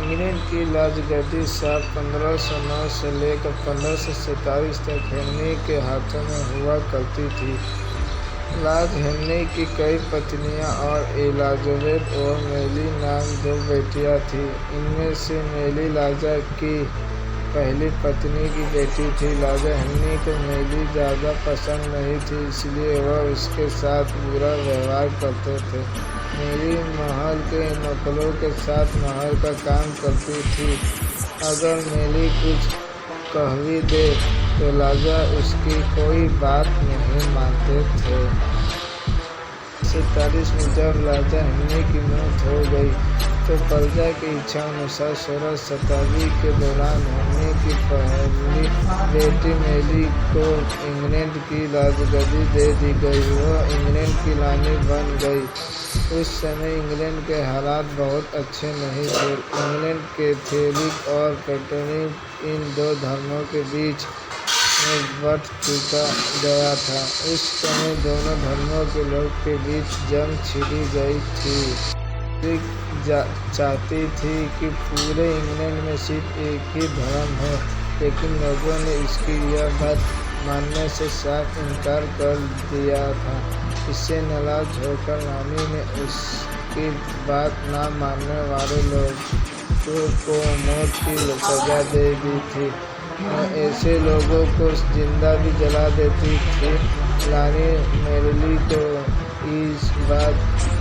England की राजगद्दी साल 1509 से लेकर 1547 तक हेनरी के हाथों में हुआ करती थी। राजा हेनरी की कई पत्नियां और एलिजाबेथ और मेरी नाम 2 बेटियां थीं। इनमें से मेरी राजा की पहली पत्नी की बेटी थी। राजा हेनरी को मेरी ज़्यादा पसंद नहीं थी, इसलिए वह उसके साथ बुरा व्यवहार करते थे। मेरी महल के नौकरों के साथ महल का काम करती थी। अगर मेरी कुछ कह भी दे तो राजा उसकी कोई बात नहीं मानते थे। 47 में जब राजा हेनरी की मौत हो गई तो प्रजा की इच्छा अनुसार 16 शताब्दी के दौरान हेनरी की पहली बेटी मेरी को इंग्लैंड की राजगद्दी दे दी गई। वह इंग्लैंड की रानी बन गई। उस समय इंग्लैंड के हालात बहुत अच्छे नहीं थे। इंग्लैंड कैथोलिक और कैथोलिक इन 2 धर्मों के बीच में बंट चुका गया था। उस समय दोनों धर्मों के लोगों के बीच जंग छिड़ी गई थी। चाहती थी कि पूरे इंग्लैंड में सिर्फ एक ही धर्म हो, लेकिन लोगों ने इसकी यह बात मानने से साफ इनकार कर दिया था। इससे नाराज होकर रानी ने उसकी बात न मानने वाले लोगों को मौत की सजा दे दी थी और ऐसे लोगों को जिंदा भी जला देती थी। रानी मेरी को इस बात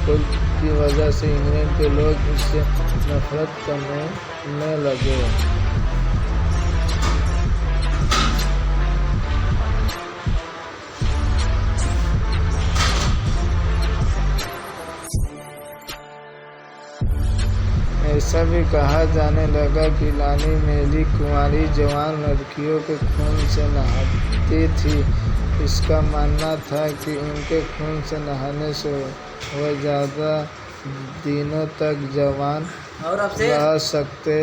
की वजह से इंग्लैंड के लोग उससे नफरत करने लगे। ऐसा भी कहा जाने लगा कि रानी मेरी कुंवारी जवान लड़कियों के खून से नहाती थी। इसका मानना था कि उनके खून से नहाने से वह ज़्यादा दिनों तक जवान रह सकते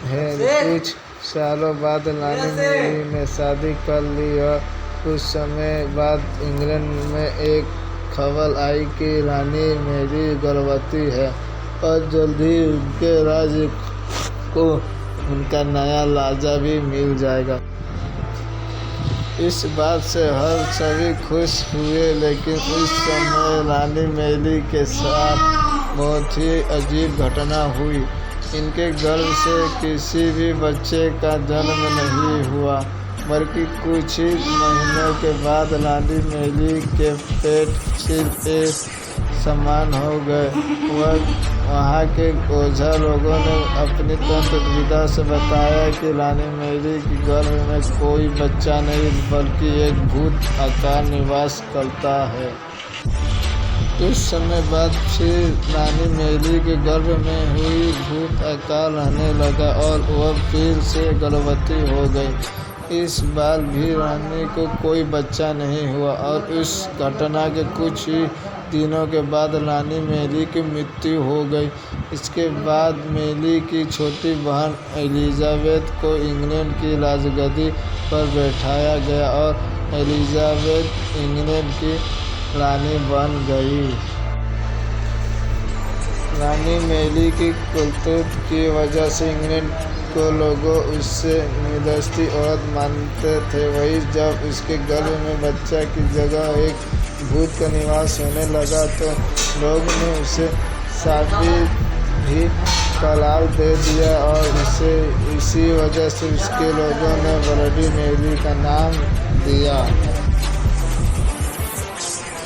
हैं। कुछ सालों बाद रानी मेरी ने शादी कर ली और कुछ समय बाद इंग्लैंड में एक खबर आई कि रानी मेरी गर्भवती है और जल्द ही उनके राज्य को उनका नया राजा भी मिल जाएगा। इस बात से हर सभी खुश हुए, लेकिन उस समय रानी मेरी के साथ बहुत ही अजीब घटना हुई। इनके गर्भ से किसी भी बच्चे का जन्म नहीं हुआ, बल्कि कुछ ही महीनों के बाद रानी मेरी के पेट सिर्फ एक समान हो गए। वहाँ के ओझा लोगों ने अपनी तंत्र विद्या से बताया कि रानी मेरी के गर्भ में कोई बच्चा नहीं बल्कि एक भूत आकार निवास करता है। कुछ समय बाद फिर रानी मेरी के गर्भ में हुई भूत आकार रहने लगा और वह फिर से गर्भवती हो गई। इस बार भी रानी को कोई बच्चा नहीं हुआ और इस घटना के कुछ ही दिनों के बाद रानी मेरी की मृत्यु हो गई। इसके बाद मेरी की छोटी बहन एलिजाबेथ को इंग्लैंड की राजगद्दी पर बैठाया गया और एलिजाबेथ इंग्लैंड की रानी बन गई। रानी मेरी की करतूत की वजह से इंग्लैंड को लोगों उससे निर्दोषी औरत मानते थे। वहीं जब उसके गर्भ में बच्चा की जगह एक भूत का निवास होने लगा तो लोग ने उसे शादी भी करार दे दिया और इसी वजह से उसके लोगों ने ब्लडी मेरी का नाम दिया।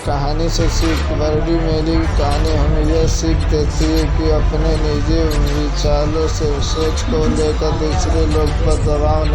कहानी से सीख। ब्लडी मेरी की कहानी हमें यह सीख देती है कि अपने निजी विचारों से सोच को लेकर दूसरे लोग पर दबाव नहीं